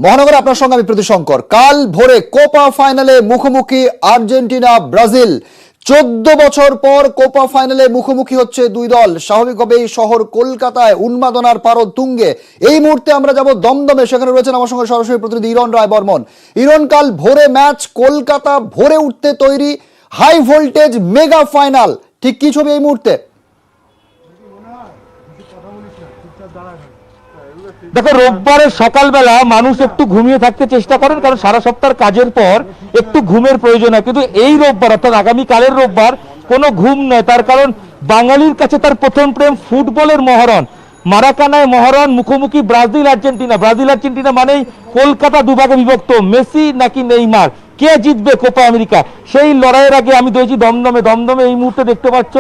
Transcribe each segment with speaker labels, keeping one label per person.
Speaker 1: মহানগরে আপনার সঙ্গে আমি প্রীতিশঙ্কর। কাল ভোরে কোপা ফাইনালে মুখোমুখি আর্জেন্টিনা ব্রাজিল। 14 বছর পর কোপা ফাইনালে মুখোমুখি হচ্ছে দুই দল। স্বাভাবিকভাবেই শহর কলকাতায় উন্মাদনার পারদ তুঙ্গে। এই মুহূর্তে আমরা যাব দমদমে, সেখানে রয়েছেন আমার সঙ্গে সরাসরি প্রতিনিধি ইরন রায় বর্মন। ইরন, কাল ভোরে ম্যাচ, কলকাতা ভোরে উঠতে তৈরি, হাই ভোল্টেজ মেগা ফাইনাল, ঠিক কি ছবি এই মুহূর্তে?
Speaker 2: দেখো, রোববারের সকালবেলা মানুষ একটু ঘুমিয়ে থাকতে চেষ্টা করেন, কারণ সারা সপ্তাহের কাজের পর একটু ঘুমের প্রয়োজন হয়। কিন্তু এই রোববার অর্থাৎ আগামীকালের রোববার কোনো ঘুম নয়। তার কারণ বাঙালির কাছে তার প্রথম প্রেম ফুটবলের মহরণ। মারাকানায় মহরণ, মুখোমুখি ব্রাজিল আর্জেন্টিনা। ব্রাজিল আর্জেন্টিনা মানেই কলকাতা দুভাগে বিভক্ত, মেসি নাকি নেইমার, কে জিতবে কোপা আমেরিকা, সেই লড়াইয়ের আগে আমি রয়েছি দমদমে। এই মুহূর্তে দেখতে পাচ্ছ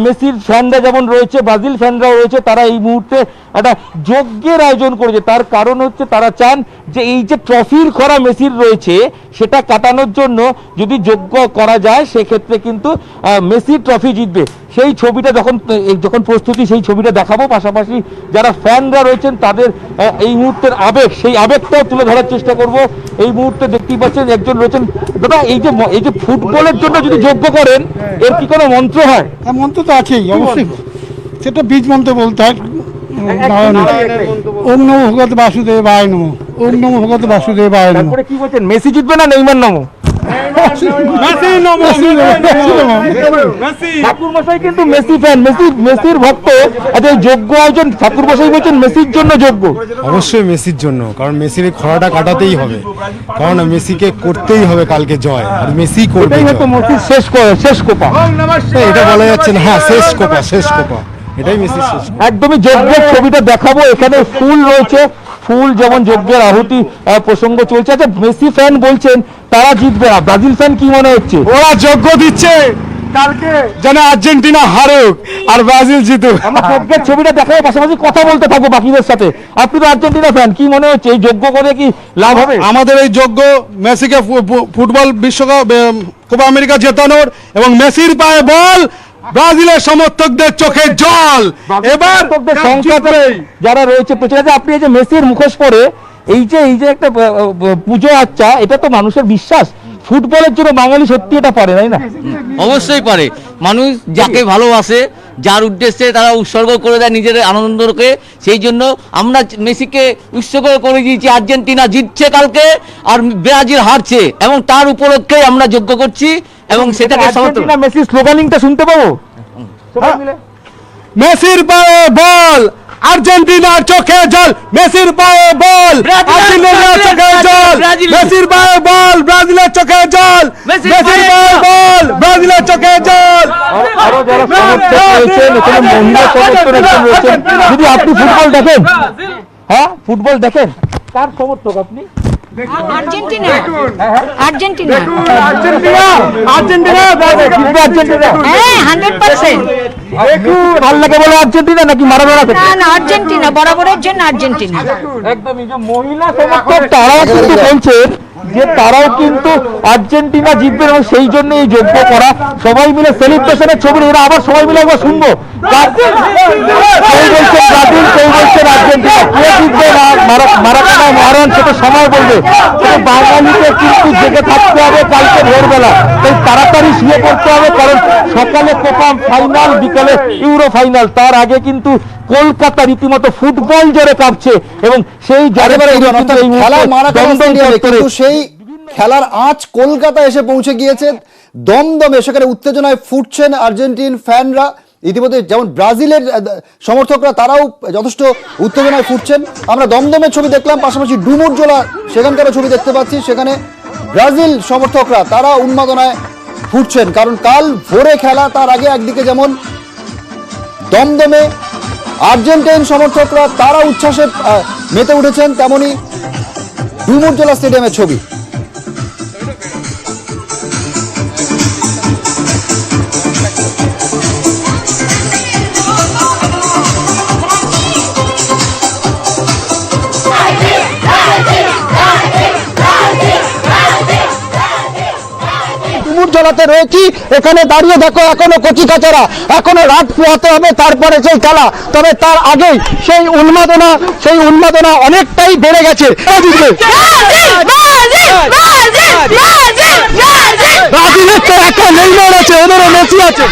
Speaker 2: মেসির ফ্যানরা যেমন রয়েছে, ব্রাজিল ফ্যানরাও রয়েছে। তারা এই মুহূর্তে একটা যজ্ঞের আয়োজন করেছে। তার কারণ হচ্ছে তারা চান যে এই যে ট্রফির খরা মেসির রয়েছে সেটা কাটানোর জন্য যদি যজ্ঞ করা যায় সেক্ষেত্রে কিন্তু মেসির ট্রফি জিতবে। সেই ছবিটা যখন প্রস্তুতি, সেই ছবিটা দেখাবো। পাশাপাশি যারা ফ্যানরা রয়েছেন তাদের এই মুহূর্তের আবেগ, সেই আবেগটাও তুলে ধরার চেষ্টা করব। এই মুহূর্তে দেখতেই পাচ্ছেন একজন রয়েছেন। দাদা, এই যে ফুটবলের জন্য যদি যজ্ঞ করেন, এর কি কোনো মন্ত্র হয়?
Speaker 3: হ্যাঁ, মন্ত্র তো আছেই, অবশ্যই। সেটা বীজ মন্ত্র বলতে হয়। ওম নমো ভগবতে বাসুদেবায় নমঃ, ওম নমো ভগবতে বাসুদেবায় নমঃ।
Speaker 2: তারপরে কি বলছেন, মেসি জিতবে না নেইমার নমো? ঠাকুর মশাই কিন্তু মেসি ফ্যান, মেসির ভক্ত। আচ্ছা, এই যোগ্য আয়োজন ঠাকুর মশাই বলছেন মেসির জন্য যোগ্য?
Speaker 4: অবশ্যই মেসির জন্য, কারণ মেসির এই খরাটা কাটাতেই হবে, কারণ মেসিকে করতেই হবে কালকে জয়, আর মেসি করবে।
Speaker 2: এটাই হয়তো মেসির শেষ কোপা।
Speaker 4: এটা বলা যাচ্ছে না। হ্যাঁ, শেষ কোপা, এটাই মেসির শেষ।
Speaker 2: একদমই যজ্ঞের ছবিটা দেখাবো। এখানে ফুল রয়েছে, ফুল যেমন যজ্ঞের আহুতি প্রসঙ্গ চলছে। আচ্ছা, মেসি ফ্যান বলছেন তারা জিতবে না, ব্রাজিল ফ্যান কি মনে হচ্ছে?
Speaker 4: ওরা যজ্ঞ দিচ্ছে কালকে যেন আর্জেন্টিনা হারুক আর ব্রাজিল জিতুক।
Speaker 2: আমরা যজ্ঞের ছবিটা দেখাবো, পাশাপাশি কথা বলতে থাকবো বাকিদের সাথে। আপনি তো আর্জেন্টিনা ফ্যান, কি মনে হচ্ছে এই যজ্ঞ করে কি লাভ হবে?
Speaker 4: আমাদের এই যজ্ঞ মেসিকে ফুটবল বিশ্বকাপ কোপা আমেরিকা জেতানোর, এবং মেসির পায়ে বল, ব্রাজিলের সমর্থকদের চোখে জল। এবার
Speaker 2: যারা রয়েছে প্রচারে, আপনি এই যে মেসির মুখোশ পরে এই যে একটা পুজো আচ্ছা, এটা তো মানুষের বিশ্বাস। ফুটবলের জন্য বাঙালি সত্যি এটা পারে, তাই না?
Speaker 5: অবশ্যই পারে। মানুষ যাকে ভালোবাসে, যার উদ্দেশ্যে তারা উৎসর্গ করে দেয় নিজের আনন্দকে, সেই জন্য আমরা মেসিকে উৎসর্গ করে দিয়েছি। আর্জেন্টিনা জিতছে কালকে আর ব্রাজিল হারছে, এবং তার উপলক্ষে আমরা যজ্ঞ করছি এবং সেটাকে
Speaker 2: আর্জেন্টিনা মেসি স্লোগানিংটা শুনতে পাবো?
Speaker 4: মেসির পায়ে বল, আর্জেন্টিনার চোখে জল। মেসির পায়ে বল, আর্জেন্টিনার চোখে জল। মেসির পায়ে বল, ব্রাজিলের চোখে জল। মেসির পায়ে বল, ব্রাজিলের চোখে জল।
Speaker 2: আরো যারা সমর্থক রয়েছেন, এখানে মহিলা সমর্থক একজন রয়েছেন। যদি আপনি ফুটবল দেখেন, হ্যাঁ ফুটবল দেখেন, কার সমর্থক আপনি?
Speaker 6: আর্জেন্টিনা। হ্যাঁ, 100%।
Speaker 2: ভালো লাগে বলে আর্জেন্টিনা নাকি মারাদোনা?
Speaker 6: না, আর্জেন্টিনা, বরাবরের জন্য আর্জেন্টিনা।
Speaker 2: একদমই। যে মহিলা সমর্থক তারাও কিন্তু বলছেন যে তারাও কিন্তু আর্জেন্টিনা জিতবে, এবং সেই জন্য এই যজ্ঞ করা। সবাই মিলে সেলিব্রেশনের ছবি এরা আবার সবাই মিলে একবার শুনবো। কেউ বলছেন ব্রাজিল, কেউ বলছেন আর্জেন্টিনা। কে জিতবে মারাকানায় মহারণ সেটা সময় বলবে। বাঙালিকে কিন্তু জেগে থাকতে হবে কালকে ভোরবেলা, তাই তাড়াতাড়ি শুয়ে পড়তে হবে, কারণ সকালে কোপা ফাইনাল, বিকালে ইউরো ফাইনাল। তার আগে কিন্তু কলকাতা রীতিমতো ফুটবল জোরে কাঁপছে, এবং সেই
Speaker 1: কিন্তু সেই খেলার আঁচ কলকাতা এসে পৌঁছে গিয়েছে দমদমে। সেখানে উত্তেজনায় ফুটছেন আর্জেন্টিন ফ্যানরা। ইতিমধ্যে যেমন ব্রাজিলের সমর্থকরা তারাও যথেষ্ট উত্তেজনায় ফুটছেন। আমরা দমদমের ছবি দেখলাম, পাশাপাশি ডুমুরজোলা সেখানকার ছবি দেখতে পাচ্ছি। সেখানে ব্রাজিল সমর্থকরা তারা উন্মাদনায় ফুটছেন, কারণ কাল ভোরে খেলা। তার আগে একদিকে যেমন দমদমে আর্জেন্টাইন সমর্থকরা তারা উচ্ছ্বাসে মেতে উঠেছেন, তেমনি ডুমুরজোলা স্টেডিয়ামের ছবি।
Speaker 4: জায়গাতে রয়েছি, এখানে দাঁড়িয়ে দেখো এখনো কচিকাচারা, এখনো রাত পোহাতে হবে তারপরে সেই খেলা। তবে তার আগেই সেই উন্মাদনা অনেকটাই বেড়ে গেছে। ব্রাজিলের তো একটা নেইমার আছে, ওদেরও মেসি আছে।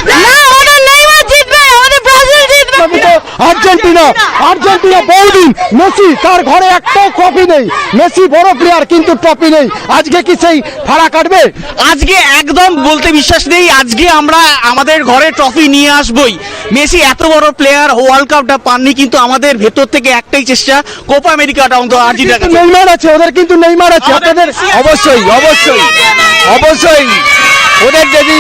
Speaker 4: আর্জেন্টিনা বহুদিন মেসি, তার ঘরে একটাও ট্রফি নেই। মেসি বড় প্লেয়ার কিন্তু ট্রফি নেই। আজকে কি সেই ভাড়া কাটবে?
Speaker 7: আজকে একদম বলতে বিশ্বাস নেই, আজকে আমরা আমাদের ঘরে ট্রফি নিয়ে আসবই। মেসি এত বড় প্লেয়ার, ওয়ার্ল্ড কাপটা পাননি, কিন্তু আমাদের ভেতর থেকে একটাই চেষ্টা, কোপা আমেরিকাটা অন্তত আর্জেন্টিনা।
Speaker 4: নেইমার আছে, ওদের কিন্তু নেইমার আছে। আপনাদের
Speaker 7: অবশ্যই ওদের যদি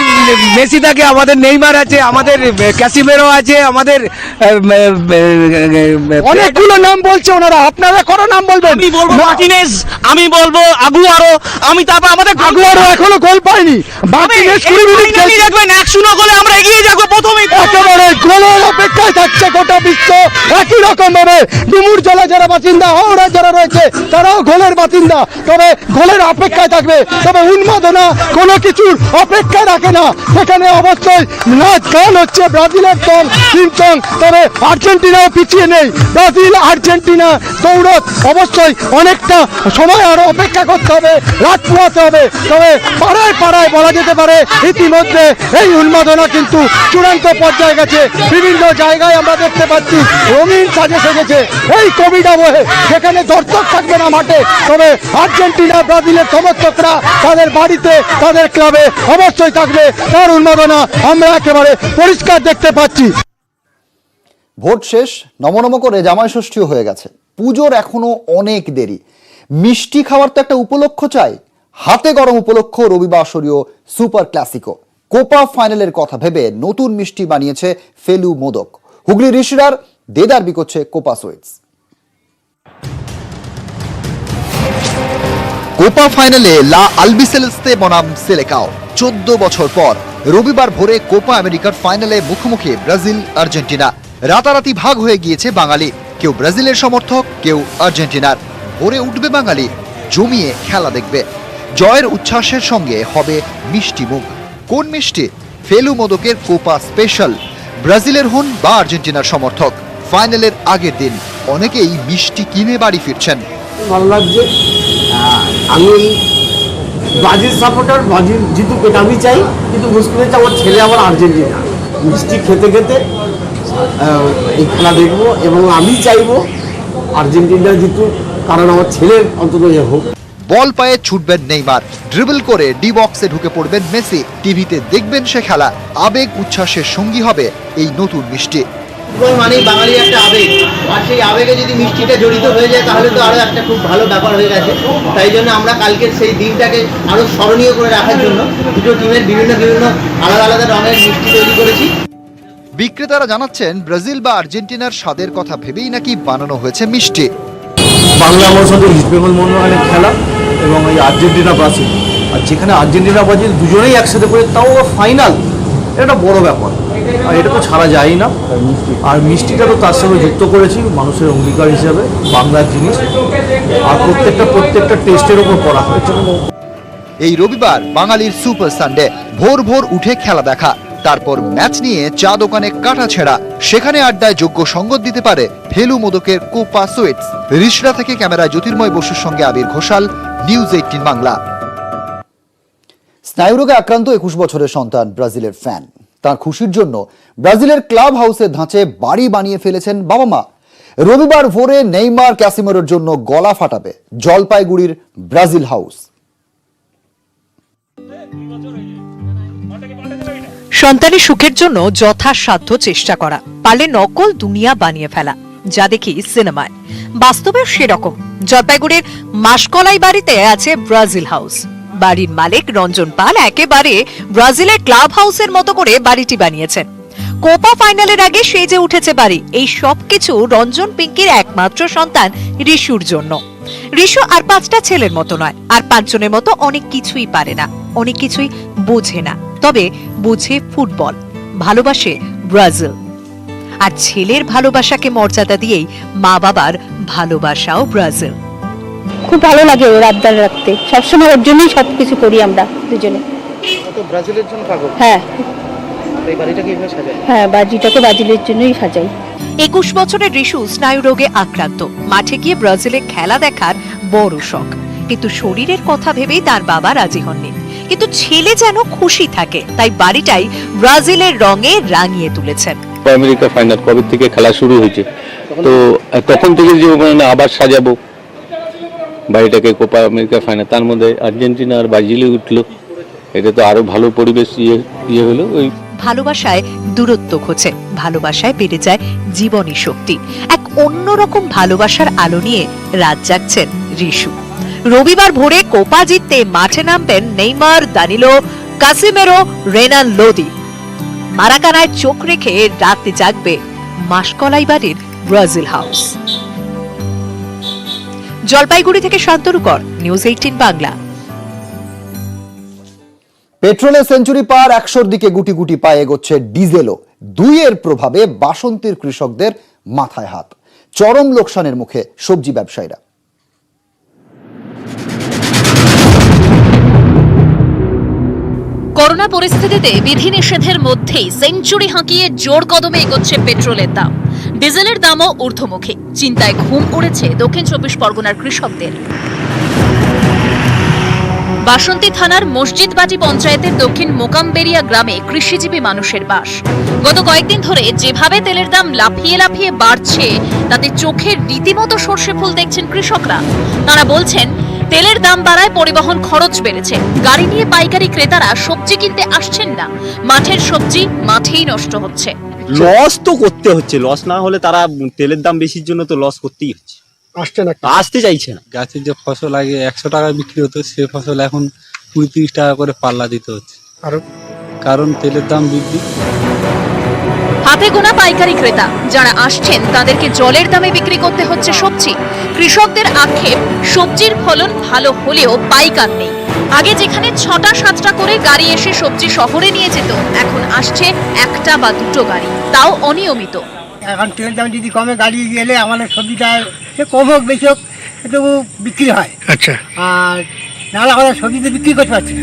Speaker 7: মেসি থাকে, আমাদের নেইমার আছে, আমাদের ক্যাসিমেরো আছে, আমাদের
Speaker 4: অনেকগুলো নাম বলছে ওনারা, আপনারা কোনো নাম বলবেন?
Speaker 7: আমি বলবো মার্টিনেজ, আমি বলবো আগুয়ারো, আমি তারপর আমাদের
Speaker 4: আগুয়ারো এখনো গোল পায়নি। মার্টিনেজ 20 মিনিট খেলছে।
Speaker 7: দেখবেন 1-0 গোলে আমরা এগিয়ে যাবো প্রথমেই।
Speaker 4: একেবারে গোলের অপেক্ষায় থাকছে গোটা বিশ্ব। একই রকম ভাবে ডুমুর জেলা যারা বাসিন্দা, হাওড়া যারা রয়েছে তারাও গোলের বাসিন্দা, তবে গোলের অপেক্ষায় থাকবে। তবে উন্মাদনা কোনো কিছুর অপেক্ষা রাখে না, সেখানে অবশ্যই নাচ গান হচ্ছে, ব্রাজিলের দল কিংচং। তবে আর্জেন্টিনাও পিছিয়ে নেই, ব্রাজিল আর্জেন্টিনা দৌড়ত অবশ্যই অনেকটা সময় আরো অপেক্ষা করতে হবে, রাত পোহাতে হবে। তবে পাড়ায় পাড়ায় বলা যেতে পারে ইতিমধ্যে এই উন্মাদনা কিন্তু চূড়ান্ত পর্যায়ে গেছে। বিভিন্ন জায়গায় আমরা দেখতে পাচ্ছি রঙিন সাজে সেজেছে এই কোভিড আবহে, যেখানে দর্শক থাকবে না মাঠে, তবে আর্জেন্টিনা ব্রাজিলের সমর্থকরা তাদের বাড়িতে তাদের ক্লাবে অবশ্যই থাকবে। তার উন্মাদনা আমরা একেবারে পরিষ্কার দেখতে পাচ্ছি।
Speaker 1: ভোট শেষ, নমনম করে জামাই ষষ্ঠীও হয়ে গেছে, পুজোর এখনো অনেক দেরি। মিষ্টি খাওয়ার তো একটা উপলক্ষ চাই, হাতে গরম উপলক্ষ রবিবাসরীয় সুপার ক্লাসিকো। কোপা ফাইনালের কথা ভেবে নতুন মিষ্টি বানিয়েছে ফেলু মোদক। হুগলি ঋষিরার দেদার বিকোচ্ছে কোপা সুইটস। কোপা ফাইনালে লা আলবিসেলেস্তে বনাম সেলেকাও 14 বছর পর রবিবার ভোরে কোপা আমেরিকার ফাইনালে মুখোমুখি ব্রাজিল আর্জেন্টিনা। রাতারাতি ভাগ হয়ে গিয়েছে বাঙালি, কেউ ব্রাজিলের সমর্থক, কেউ আর্জেন্টিনার। ভোরে উঠবে বাঙালি, জমিয়ে খেলা দেখবে, জয়ের উচ্ছ্বাসের সঙ্গে হবে মিষ্টি মুখ। কোন মিষ্টি? ফেলু মোদকের কোপা স্পেশাল। ব্রাজিলের হন বা আর্জেন্টিনার সমর্থক, ফাইনালের আগের দিন অনেকেই মিষ্টি কিনে বাড়ি ফিরছেন।
Speaker 8: ভালো লাগছে। আমি ব্রাজিল সাপোর্টার, ব্রাজিল জিতুক এটা আমি চাই, কিন্তু মুশকিল হচ্ছে আমার ছেলে আবার আর্জেন্টিনা। মিষ্টি খেতে খেতে এই খেলা দেখবো এবং আমি চাইবো আর্জেন্টিনা জিতুক, কারণ আমার ছেলের অন্তত হোক।
Speaker 1: বল পায়ে ছুটবেন নেইমার, ড্রিবল করে ডি বক্সে ঢুকে পড়বেন মেসি। টিভিতে দেখবেন সে খেলা, আবেগ উচ্ছ্বাসের সঙ্গী হবে এই নতুন মিষ্টি।
Speaker 9: ফুটবল মানেই বাঙালির একটা আবেগ, আর সেই আবেগে যদি মিষ্টিটা জড়িত হয়ে যায় তাহলে তো আরো একটা খুব ভালো ব্যাপার হয়ে গেছে। তাই জন্য আমরা কালকের সেই দিনটাকে আরো স্মরণীয় করে রাখার জন্য দুটো টিমের বিভিন্ন আলাদা আলাদা রঙের মিষ্টি তৈরি করেছি।
Speaker 1: বিক্রেতারা জানাচ্ছেন ব্রাজিল বা আর্জেন্টিনার স্বাদের কথা ভেবেই নাকি বানানো হয়েছে মিষ্টি।
Speaker 8: বাংলা আমার সাথে ইস্ট বেঙ্গল মোহনবাগানের খেলা এবং এই আর্জেন্টিনা ব্রাজিল, আর যেখানে আর্জেন্টিনা ব্রাজিল দুজনেই একসাথে করে, তাও ফাইনাল, এটা বড় ব্যাপার, আর এটা তো ছাড়া যায় না। আর মিষ্টিটা তো তার সঙ্গে যুক্ত করেছি মানুষের অঙ্গীকার হিসাবে, বাংলার জিনিস, আর প্রত্যেকটা টেস্টের ওপর করা হয়েছে।
Speaker 1: এই রবিবার বাঙালির সুপার সানডে, ভোর ভোর উঠে খেলা দেখা, তারপর ম্যাচ নিয়ে চা দোকানে কাটা ছেঁড়া, সেখানে আড্ডায় যোগ্য সঙ্গত দিতে পারে ফেলু মোদকের কোপা সুইটস। ঋষরা থেকে ক্যামেরায় জ্যোতির্ময় বসুর সঙ্গে আবির ঘোষাল, নিউজ 18 বাংলা। স্নায়ুরোগে আক্রান্ত 21 বছরের সন্তান ব্রাজিলের ফ্যান। তার খুশির জন্য ব্রাজিলের ক্লাব হাউসের ধাঁচে বাড়ি বানিয়ে ফেলেছেন বাবা মা। রবিবার ভোরে নেইমার ক্যাসিমেরোর জন্য গলা ফাটাবে জলপাইগুড়ির ব্রাজিল হাউস।
Speaker 10: সন্তানের সুখের জন্য যথাসাধ্য চেষ্টা করা, পারলে নকল দুনিয়া বানিয়ে ফেলা, যা দেখি সিনেমায়, বাস্তবে সেরকম। জলপাইগুড়ির মাসকলাই বাড়িতে আছে ব্রাজিল হাউস। বাড়ির মালিক রঞ্জন পাল একেবারে ব্রাজিলের ক্লাব হাউসের মতো করে বাড়িটি বানিয়েছেন। কোপা ফাইনালের আগে সেজে উঠেছে বাড়ি। এই সবকিছু রঞ্জন পিঙ্কির একমাত্র সন্তান ঋষুর জন্য। ঋষু আর 5টা ছেলের মতো নয়, আর 5 জনের মতো অনেক কিছুই পারে না, অনেক কিছুই বোঝে না, তবে বুঝে ফুটবল, ভালোবাসে ব্রাজিল। আর ছেলের ভালোবাসাকে মর্যাদা দিয়েই মা বাবার ভালোবাসাও ব্রাজিল।
Speaker 11: খুব ভালো লাগে ওর আবদার রাখতে, সবসময় ওর জন্যই সবকিছু করি আমরা দুজনে।
Speaker 9: তো ব্রাজিলের জন্য পাগল।
Speaker 6: হ্যাঁ
Speaker 9: এই বাড়িটাকে এইভাবে সাজায়।
Speaker 6: হ্যাঁ বাজিটাকে ব্রাজিলের জন্যই সাজাই।
Speaker 10: 21 বছরের রিশু স্নায়ু রোগে আক্রান্ত। মাঠে গিয়ে ব্রাজিলে খেলা দেখার বড় শখ, কিন্তু শরীরের কথা ভেবেই তার বাবা রাজি হননি। কিন্তু ছেলে যেন খুশি থাকে, তাই বাড়িটাই ব্রাজিলের রঙে রাঙিয়ে তুলেছেন।
Speaker 11: আমেরিকা ফাইনাল কবে থেকে খেলা শুরু হয়েছে, তো তখন থেকে যে মানে আবার সাজাবো বাড়িটাকে কোপা আমেরিকা ফাইনাল, তার মধ্যে আর্জেন্টিনা আর ব্রাজিলে উঠলো, এটা তো আরো ভালো পরিবেশ ইয়ে হলো। ওই
Speaker 10: ভালোবাসায় দূরত্ব ঘোচে, ভালোবাসায় বেড়ে যায় জীবনী শক্তি। এক অন্যরকম ভালোবাসার আলো নিয়ে রাত জাগছেন রিশু। রবিবার ভোরে কোপা জিততে মাঠে নামবেন নেইমার, দানিলো, কাসিমেরো, রেনান লোদি। মারাকানায় চোখ রেখে রাতে জাগবে মাসকলাই বাড়ির ব্রাজিল হাউস। জলপাইগুড়ি থেকে শান্তনু কর, নিউজ 18 বাংলা।
Speaker 1: পেট্রোলে সেঞ্চুরি পার 100-র দিকে গুটি গুটি পায়ে এগোচ্ছে ডিজেলও। দুইয়ের প্রভাবে বাসন্তীর কৃষকদের মাথায় হাত, চরম লোকসানের মুখে সবজি ব্যবসায়ীরা।
Speaker 12: করোনা পরিস্থিতিতে বিধিনিষেধের মধ্যেই সেঞ্চুরি হাঁকিয়ে জোর কদমে এগোচ্ছে পেট্রোলের দাম। ডিজেলের দামও ঊর্ধ্বমুখী। চিন্তায় ঘুম উড়েছে দক্ষিণ 24 পরগনার কৃষকদের। বাসন্তী থানার মসজিদবাটি পঞ্চায়েতের দক্ষিণ মোকামবেরিয়া গ্রামে কৃষিজীবী মানুষের বাস। গত কয়েকদিন ধরে যেভাবে তেলের দাম লাফিয়ে লাফিয়ে বাড়ছে, তাতে চোখের রীতিমতো সর্ষে ফুল দেখছেন কৃষকরা। তারা বলছেন, তেলের দাম বাড়ায় পরিবহন খরচ বেড়েছে। গাড়ি নিয়ে পাইকারি ক্রেতারা সবজি কিনতে আসছেন না। মাঠের সবজি মাঠেই নষ্ট হচ্ছে।
Speaker 4: লস তো করতে হচ্ছে, লস না হলে তারা তেলের দাম বেশির জন্য তো লস করতেই হচ্ছে। আসতে চাইছে না।
Speaker 3: গাছের যে ফসল আগে 100 টাকা বিক্রি হতো, সে ফসল এখন 20-30 টাকা করে পাল্লা দিতে হচ্ছে, কারণ তেলের দাম বৃদ্ধি।
Speaker 12: হাতে গোনা পাইকারি ক্রেতা যারা আসছেন, তাদেরকে জলের দামে বিক্রি করতে হচ্ছে সবজি। কৃষকদের আক্ষেপ, সবজির ফলন ভালো হলেও পাইকার নেই। আগে যেখানে 6টা-7টা করে গাড়ি এসে সবজি শহরে নিয়ে যেত, এখন আসছে 1টা বা 2টো গাড়ি, তাও অনিয়মিত।
Speaker 3: এখন তেলের দাম যদি কমে, গাড়ি গেলে আমাদের সবজিটা সে কম হোক বেশি হোক একটু বিক্রি হয়। আচ্ছা, আর নাহলে আমাদের সবজিতে বিক্রি করতে পারছি না।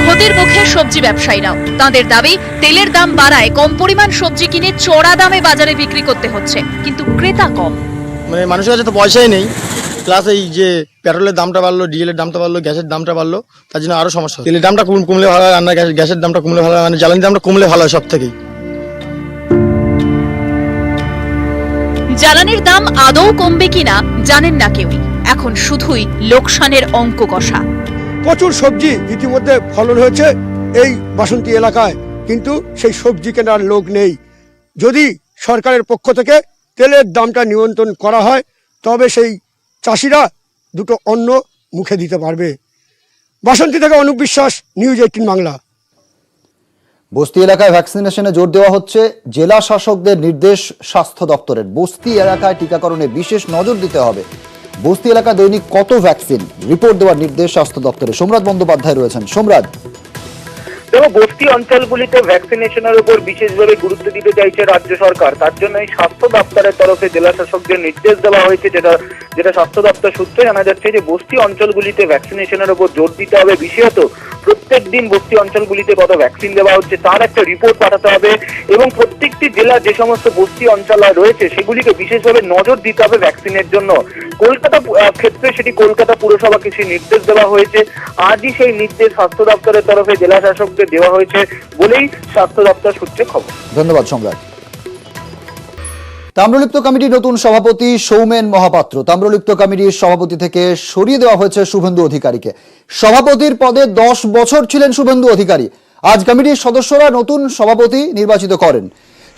Speaker 12: ক্ষতির মুখে সবজি ব্যবসায়ীরাও। তাদের দাবি, তেলের দাম বাড়ায় কম পরিমাণ সবজি কিনে চড়া দামে বাজারে বিক্রি করতে হচ্ছে, কিন্তু ক্রেতা কম।
Speaker 4: মানে মানুষের কাছে তো পয়সাই নেই, প্লাস এই যে পেট্রোলের দামটা বাড়লো, ডিজেলের দামটা বাড়লো, গ্যাসের দামটা বাড়লো, তার জন্য আরো সমস্যা। তেলের দামটা কমলে ভালো হয়, রান্নার গ্যাসের দামটা কমলে ভালো হয়, মানে জ্বালানির দামটা কমলে ভালো হয় সব থেকেই।
Speaker 12: জ্বালানির দাম আদৌ কমবে কিনা জানেন না কেউই। এখন শুধুই লোকসানের অঙ্ক কষা।
Speaker 3: প্রচুর সবজি ইতিমধ্যে ফলন হয়েছে এই বাসন্তী এলাকায়, কিন্তু সেই সবজি কেনার লোক নেই। যদি সরকারের পক্ষ থেকে তেলের দামটা নিয়ন্ত্রণ করা হয়, তবে সেই চাষিরা দুটো অন্ন মুখে দিতে পারবে। বাসন্তী থেকে অনুপ বিশ্বাস, নিউজ 18 বাংলা।
Speaker 1: বস্তি এলাকায় ভ্যাকসিনেশনে জোর দেওয়া হচ্ছে। জেলা শাসকদের নির্দেশ স্বাস্থ্য দপ্তরের, বস্তি এলাকায় টিকাকরণে বিশেষ নজর দিতে হবে। বস্তি এলাকায় দৈনিক কত ভ্যাকসিন, রিপোর্ট দেওয়ার নির্দেশ স্বাস্থ্য দপ্তরের। সম্রাট বন্দ্যোপাধ্যায় রয়েছেন। সম্রাট,
Speaker 13: দেখো, বস্তি অঞ্চলগুলিতে ভ্যাকসিনেশনের উপর বিশেষভাবে গুরুত্ব দিতে চাইছে রাজ্য সরকার। তার জন্য এই স্বাস্থ্য দপ্তরের তরফে জেলা শাসকদের নির্দেশ দেওয়া হয়েছে, যেটা স্বাস্থ্য দপ্তর সূত্রে জানা যাচ্ছে যে বস্তি অঞ্চলগুলিতে ভ্যাকসিনেশনের উপর জোর দিতে হবে। বিশেষত প্রত্যেক দিন বস্তি অঞ্চলগুলিতে কত ভ্যাকসিন দেওয়া হচ্ছে তার একটা রিপোর্ট পাঠাতে হবে, এবং প্রত্যেকটি জেলা যে সমস্ত বস্তি অঞ্চল রয়েছে সেগুলিকে বিশেষভাবে নজর দিতে হবে ভ্যাকসিনের জন্য। কলকাতা ক্ষেত্রে সেটি কলকাতা পুরসভাকে সেই নির্দেশ দেওয়া হয়েছে। আজই সেই নির্দেশ স্বাস্থ্য দপ্তরের তরফে জেলা শাসকদের দেওয়া হয়েছে বলেই স্বাস্থ্য দপ্তর সূত্রে খবর।
Speaker 1: ধন্যবাদ সম্রাট। তাম্রলিপ্ত কমিটির নতুন সভাপতি সৌমেন মহাপাত্র। তাম্রলিপ্ত কমিটির সভাপতি থেকে সরিয়ে দেওয়া হয়েছে শুভেন্দু অধিকারীকে। সভাপতির পদে 10 বছর ছিলেন শুভেন্দু অধিকারী। আজ কমিটির সদস্যরা নতুন সভাপতি নির্বাচিত করেন।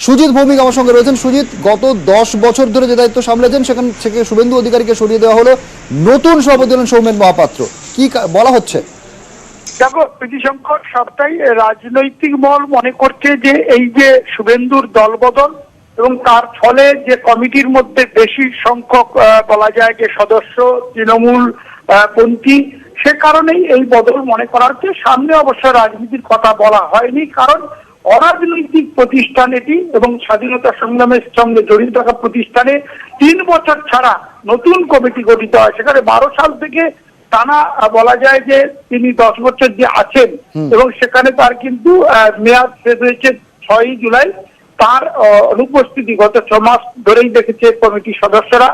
Speaker 1: সুজিত ভৌমিক আমার সঙ্গে রয়েছেন। সুজিত, গত 10 বছর ধরে যে দায়িত্ব সামলেছেন, সেখান থেকে শুভেন্দু অধিকারীকে সরিয়ে দেওয়া হলো, নতুন সভাপতি হলেন সৌমেন মহাপাত্র। কি বলা হচ্ছে?
Speaker 14: দেখো প্রীতিশঙ্কর, সবটাই রাজনৈতিক মহল মনে করছে যে এই যে শুভেন্দুর দলবদল এবং তার ফলে যে কমিটির মধ্যে বেশি সংখ্যক বলা যায় যে সদস্য তৃণমূল পন্থী, সে কারণেই এই বদল মনে করা হচ্ছে। সামনে অবশ্য রাজনীতির কথা বলা হয়নি, কারণ অরাজনৈতিক প্রতিষ্ঠান এটি এবং স্বাধীনতা সংগ্রামের সঙ্গে জড়িত থাকা প্রতিষ্ঠানে 3 বছর ছাড়া নতুন কমিটি গঠিত হয়। সেখানে 12 সাল থেকে টানা বলা যায় যে তিনি 10 বছর যে আছেন এবং সেখানে তার কিন্তু মেয়াদ শেষ হয়েছে 6 জুলাই। তার অনুপস্থিতি গত 6 মাস ধরেই দেখেছে কমিটির সদস্যরা।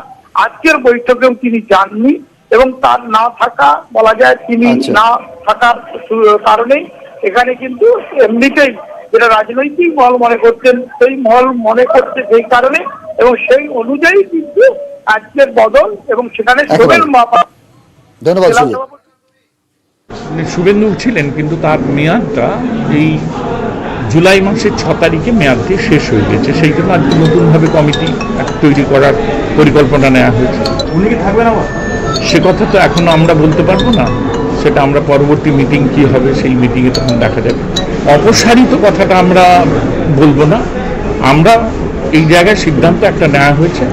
Speaker 14: আজকের বৈঠকেও তিনি যাননি এবং তার না থাকা বলা যায় তিনি না থাকার কারণে এখানে কিন্তু এমনিতেই যেটা রাজনৈতিক মহল মনে করছেন সেই মহল মনে করছে সেই কারণে এবং সেই অনুযায়ী কিন্তু আজকের বদল এবং সেখানে সোহেল মাহা।
Speaker 1: ধন্যবাদ সুজিত।
Speaker 2: শুভেন্দু ছিলেন কিন্তু তার মেয়াদটা এই জুলাই মাসের 6 তারিখে মেয়াদটি শেষ হয়ে গেছে, সেই জন্য আজকে নতুনভাবে কমিটি তৈরি করার পরিকল্পনা নেওয়া হয়েছে।
Speaker 8: উনি কি থাকবেন আবার?
Speaker 2: সে কথা তো এখনো আমরা বলতে পারবো না, সেটা আমরা পরবর্তী মিটিং কি হবে সেই মিটিংয়ে তখন দেখা যাবে। অপসারিত কথাটা আমরা বলবো না, আমরা এই জায়গায় সিদ্ধান্ত একটা নেওয়া হয়েছে।